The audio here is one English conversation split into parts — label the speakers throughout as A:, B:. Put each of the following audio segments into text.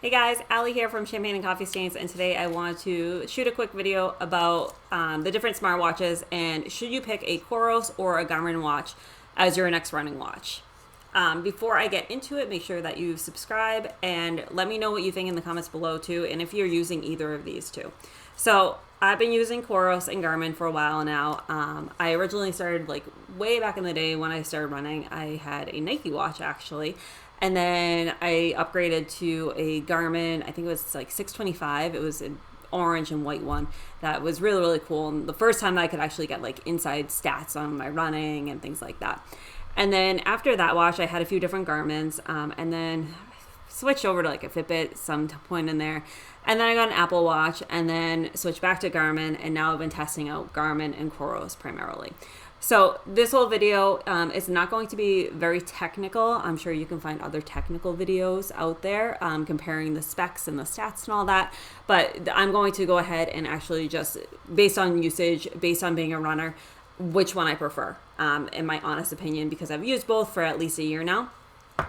A: Hey guys, Allie here from Champagne and Coffee Stains, and today I want to shoot a quick video about the different smartwatches and should you pick a Coros or a Garmin watch as your next running watch. Before I get into it, make sure that you subscribe and let me know what you think in the comments below too, and if you're using either of these two. So I've been using Coros and Garmin for a while now. I originally started like way back in the day when I started running. I had a Nike watch actually. And then I upgraded to a Garmin, I think it was like 625. It was an orange and white one that was really, really cool. And the first time that I could actually get like inside stats on my running and things like that. And then after that watch, I had a few different Garmins, and then switched over to like a Fitbit some point in there. And then I got an Apple Watch and then switched back to Garmin. And now I've been testing out Garmin and Coros primarily. So this whole video is not going to be very technical. I'm sure you can find other technical videos out there comparing the specs and the stats and all that. But I'm going to go ahead and actually just, based on usage, based on being a runner, which one I prefer, in my honest opinion, because I've used both for at least a year now.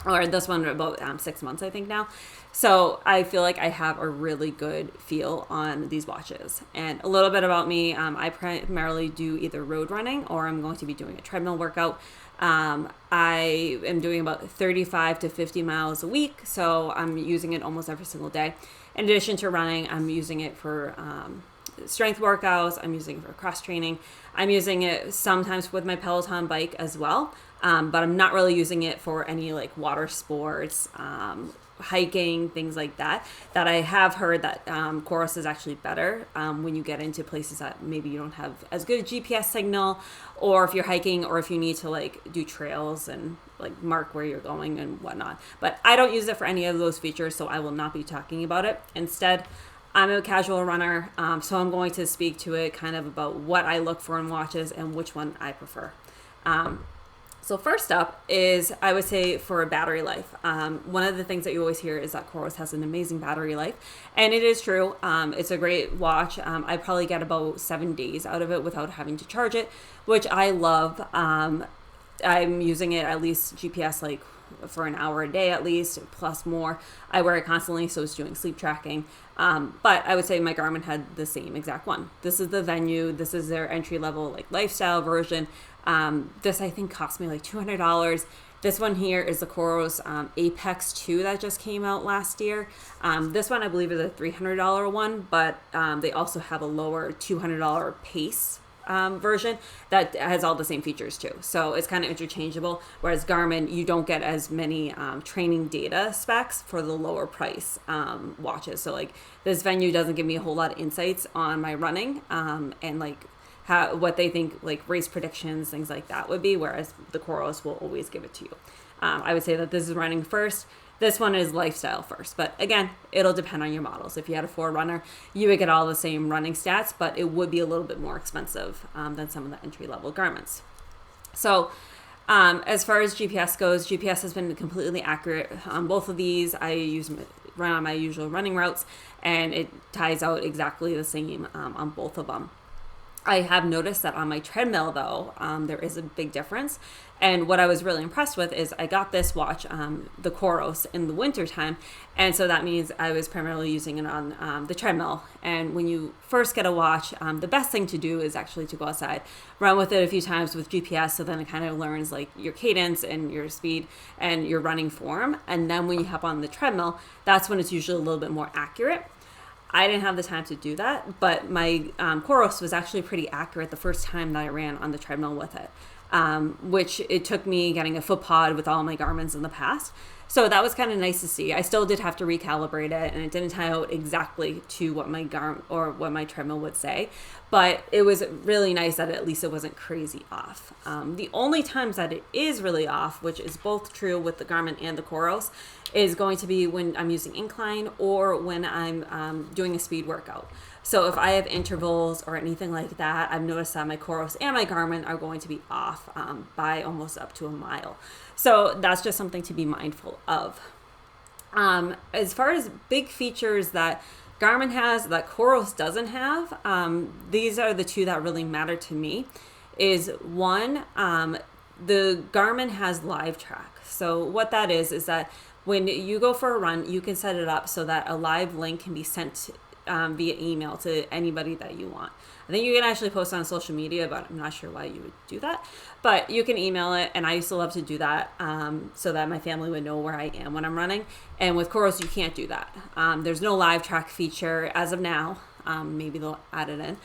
A: Or this one about 6 months, I think now. So I feel like I have a really good feel on these watches. And a little bit about me, I primarily do either road running or I'm going to be doing a treadmill workout. I am doing about 35 to 50 miles a week, so I'm using it almost every single day. In addition to running, I'm using it for strength workouts. I'm using it for cross training. I'm using it sometimes with my Peloton bike as well. But I'm not really using it for any like water sports, hiking, things like that. That I have heard that Coros is actually better when you get into places that maybe you don't have as good a GPS signal, or if you're hiking, or if you need to like do trails and like mark where you're going and whatnot. But I don't use it for any of those features, so I will not be talking about it. Instead, I'm a casual runner, so I'm going to speak to it kind of about what I look for in watches and which one I prefer. So first up is, I would say, for battery life. One of the things that you always hear is that Coros has an amazing battery life, and it is true. It's a great watch. I probably get about 7 days out of it without having to charge it, which I love. I'm using it at least GPS like for an hour a day at least, plus more. I wear it constantly, so it's doing sleep tracking. But I would say my Garmin had the same exact one. This is the Venue. This is their entry level like lifestyle version. This I think cost me like $200. This one here is the Coros Apex 2 that just came out last year. This one I believe is a $300 one, but they also have a lower $200 Pace version that has all the same features too. So it's kind of interchangeable, whereas Garmin, you don't get as many training data specs for the lower price watches. So like this Venue doesn't give me a whole lot of insights on my running and like what they think like race predictions, things like that would be, whereas the Coros will always give it to you. I would say that this is running first. This one is lifestyle first, but again, it'll depend on your models. If you had a 4Runner, you would get all the same running stats, but it would be a little bit more expensive than some of the entry-level Garmins. So as far as GPS goes, GPS has been completely accurate on both of these. I run on my usual running routes, and it ties out exactly the same on both of them. I have noticed that on my treadmill, though, there is a big difference. And what I was really impressed with is I got this watch, the Coros, in the wintertime. And so that means I was primarily using it on the treadmill. And when you first get a watch, the best thing to do is actually to go outside, run with it a few times with GPS. So then it kind of learns like your cadence and your speed and your running form. And then when you hop on the treadmill, that's when it's usually a little bit more accurate. I didn't have the time to do that, but my Coros was actually pretty accurate the first time that I ran on the treadmill with it, which it took me getting a foot pod with all my Garmins in the past. So that was kind of nice to see. I still did have to recalibrate it, and it didn't tie out exactly to what my what my treadmill would say, but it was really nice that at least it wasn't crazy off. The only times that it is really off, which is both true with the Garmin and the Coros, is going to be when I'm using incline or when I'm doing a speed workout. So if I have intervals or anything like that, I've noticed that my Coros and my Garmin are going to be off by almost up to a mile. So that's just something to be mindful of. As far as big features that Garmin has that Coros doesn't have, these are the two that really matter to me. Is one, the Garmin has live track. So what that is that when you go for a run, you can set it up so that a live link can be sent via email to anybody that you want. I think you can actually post on social media, but I'm not sure why you would do that. But you can email it, and I used to love to do that so that my family would know where I am when I'm running. And with Coros, you can't do that. There's no live track feature as of now. Maybe they'll add it in.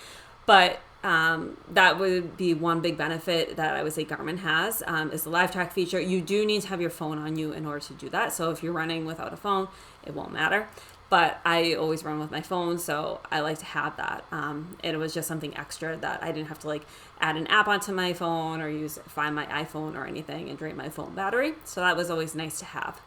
A: But that would be one big benefit that I would say Garmin has is the live track feature. You do need to have your phone on you in order to do that. So if you're running without a phone, it won't matter. But I always run with my phone, so I like to have that. And it was just something extra that I didn't have to like add an app onto my phone or find my iPhone or anything and drain my phone battery. So that was always nice to have.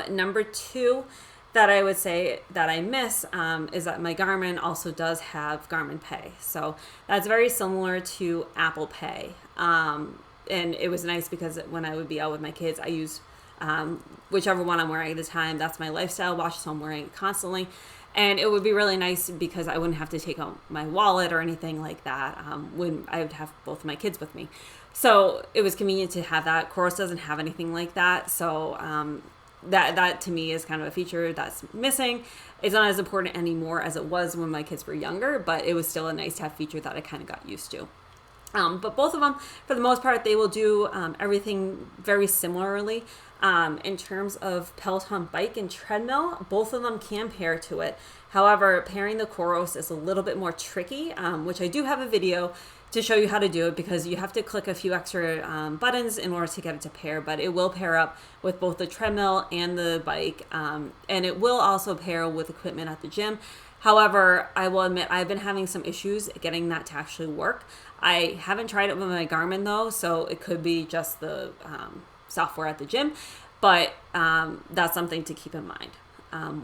A: Number two that I would say that I miss is that my Garmin also does have Garmin Pay. So that's very similar to Apple Pay. And it was nice because when I would be out with my kids, I use whichever one I'm wearing at the time. That's my lifestyle watch, so I'm wearing it constantly. And it would be really nice because I wouldn't have to take out my wallet or anything like that when I would have both of my kids with me. So it was convenient to have that. Coros doesn't have anything like that. So that to me is kind of a feature that's missing. It's not as important anymore as it was when my kids were younger, but it was still a nice to have feature that I kind of got used to. But both of them, for the most part, they will do everything very similarly. In terms of Peloton bike and treadmill, both of them can pair to it. However, pairing the Coros is a little bit more tricky, which I do have a video to show you how to do it because you have to click a few extra buttons in order to get it to pair, but it will pair up with both the treadmill and the bike, and it will also pair with equipment at the gym. However, I will admit I've been having some issues getting that to actually work. I haven't tried it with my Garmin though, so it could be just the software at the gym, but that's something to keep in mind.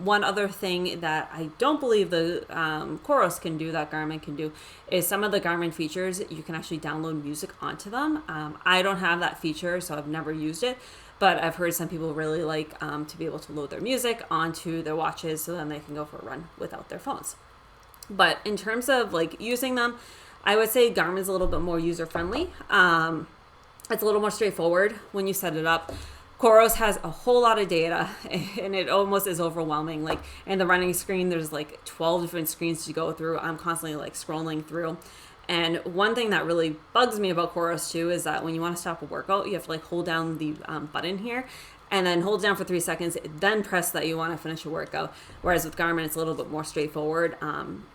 A: One other thing that I don't believe the Coros can do that Garmin can do is some of the Garmin features, you can actually download music onto them. I don't have that feature, so I've never used it, but I've heard some people really like to be able to load their music onto their watches so then they can go for a run without their phones. But in terms of like using them, I would say Garmin's a little bit more user-friendly. It's a little more straightforward when you set it up. Coros has a whole lot of data and it almost is overwhelming. Like in the running screen, there's like 12 different screens to go through. I'm constantly like scrolling through. And one thing that really bugs me about Coros too is that when you want to stop a workout, you have to like hold down the button here and then hold down for 3 seconds, then press that you want to finish a workout. Whereas with Garmin, it's a little bit more straightforward,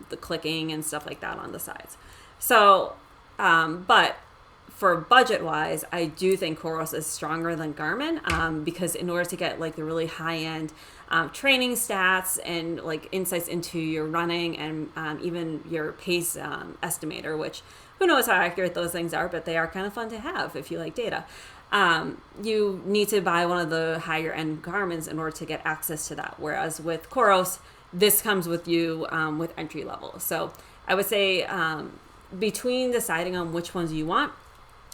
A: the clicking and stuff like that on the sides. So, but for budget wise, I do think Coros is stronger than Garmin because in order to get like the really high end training stats and like insights into your running and even your pace estimator, which who knows how accurate those things are, but they are kind of fun to have if you like data. You need to buy one of the higher end Garmins in order to get access to that. Whereas with Coros, this comes with you with entry level. So I would say between deciding on which ones you want,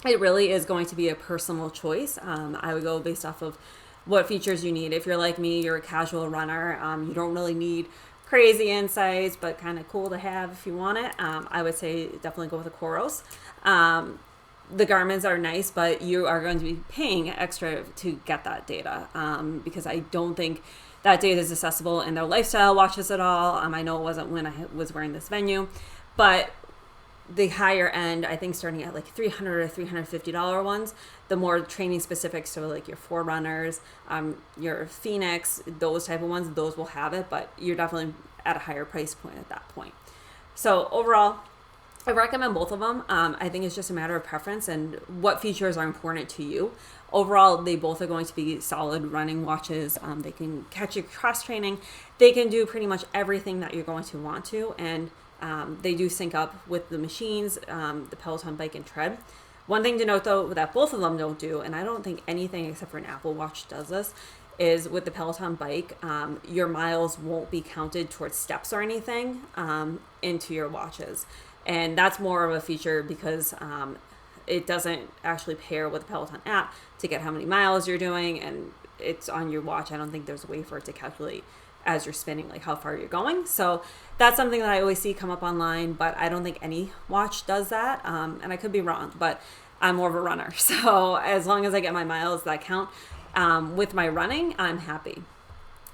A: it really is going to be a personal choice. I would go based off of what features you need. If you're like me, you're a casual runner, you don't really need crazy insights, but kind of cool to have if you want it. I would say definitely go with the Coros. The Garmins are nice, but you are going to be paying extra to get that data because I don't think that data is accessible in their lifestyle watches at all. I know it wasn't when I was wearing this Venue, but the higher end, I think starting at like $300 or $350 ones, the more training specific, so like your Forerunners, your Phoenix, those type of ones, those will have it, but you're definitely at a higher price point at that point. So overall, I recommend both of them. I think it's just a matter of preference and what features are important to you. Overall, they both are going to be solid running watches. They can catch your cross training. They can do pretty much everything that you're going to want to, and they do sync up with the machines, the Peloton bike and tread. One thing to note though that both of them don't do, and I don't think anything except for an Apple Watch does this, is with the Peloton bike, your miles won't be counted towards steps or anything into your watches. And that's more of a feature because it doesn't actually pair with the Peloton app to get how many miles you're doing, and it's on your watch. I don't think there's a way for it to calculate as you're spinning, like how far you're going. So that's something that I always see come up online, but I don't think any watch does that. And I could be wrong, but I'm more of a runner. So as long as I get my miles that count, With my running, I'm happy.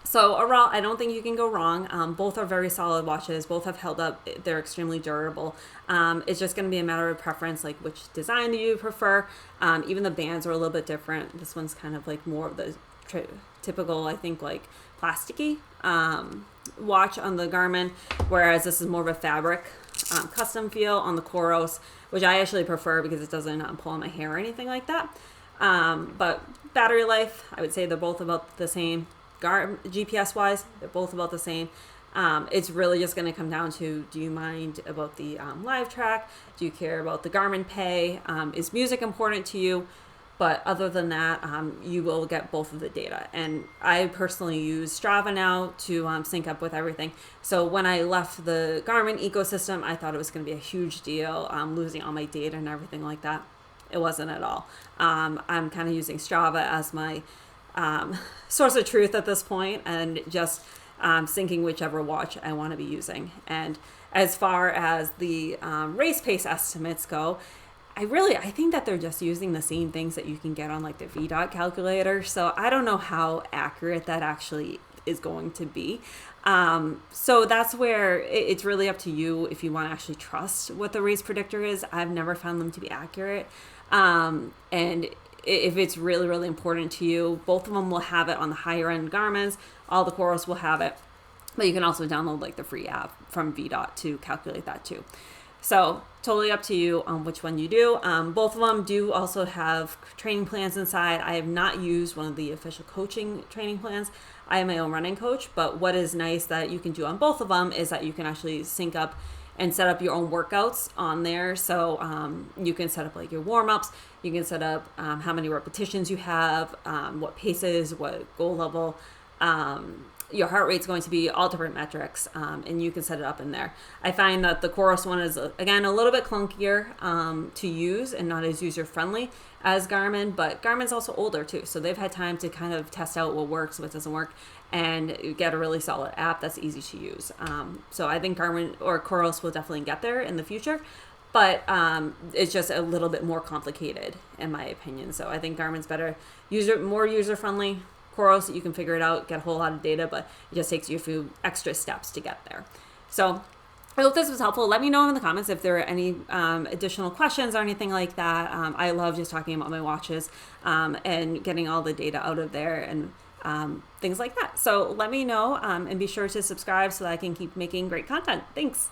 A: So overall, I don't think you can go wrong. Both are very solid watches. Both have held up. They're extremely durable. It's just going to be a matter of preference, like which design do you prefer. Even the bands are a little bit different. This one's kind of like more of the typical, I think, like plasticky watch on the Garmin, whereas this is more of a fabric custom feel on the Coros, which I actually prefer because it doesn't pull on my hair or anything like that. But battery life, I would say they're both about the same. GPS wise, they're both about the same. It's really just going to come down to, do you mind about the live track? Do you care about the Garmin Pay? Is music important to you? But other than that, you will get both of the data. And I personally use Strava now to sync up with everything. So when I left the Garmin ecosystem, I thought it was going to be a huge deal, losing all my data and everything like that. It wasn't at all. I'm kind of using Strava as my source of truth at this point, and just syncing whichever watch I want to be using. And as far as the race pace estimates go, I think that they're just using the same things that you can get on like the VDOT calculator. So I don't know how accurate that actually is going to be. So that's where it's really up to you if you want to actually trust what the race predictor is. I've never found them to be accurate. And if it's really, really important to you, both of them will have it on the higher end Garmin's. All the Coros will have it, but you can also download like the free app from VDOT to calculate that too. So totally up to you on which one you do. Both of them do also have training plans inside. I have not used one of the official coaching training plans. I am my own running coach, but what is nice that you can do on both of them is that you can actually sync up and set up your own workouts on there. So you can set up like your warm-ups, you can set up how many repetitions you have, what paces, what goal level, your heart rate's going to be, all different metrics, and you can set it up in there. I find that the Coros one is, again, a little bit clunkier to use and not as user-friendly as Garmin, but Garmin's also older too, so they've had time to kind of test out what works, what doesn't work, and get a really solid app that's easy to use. So I think Garmin or Coros will definitely get there in the future, but it's just a little bit more complicated in my opinion. So I think Garmin's better, more user-friendly. Coros, you can figure it out, get a whole lot of data, but it just takes you a few extra steps to get there. So I hope this was helpful. Let me know in the comments if there are any additional questions or anything like that. I love just talking about my watches and getting all the data out of there and things like that. So let me know and be sure to subscribe so that I can keep making great content. Thanks.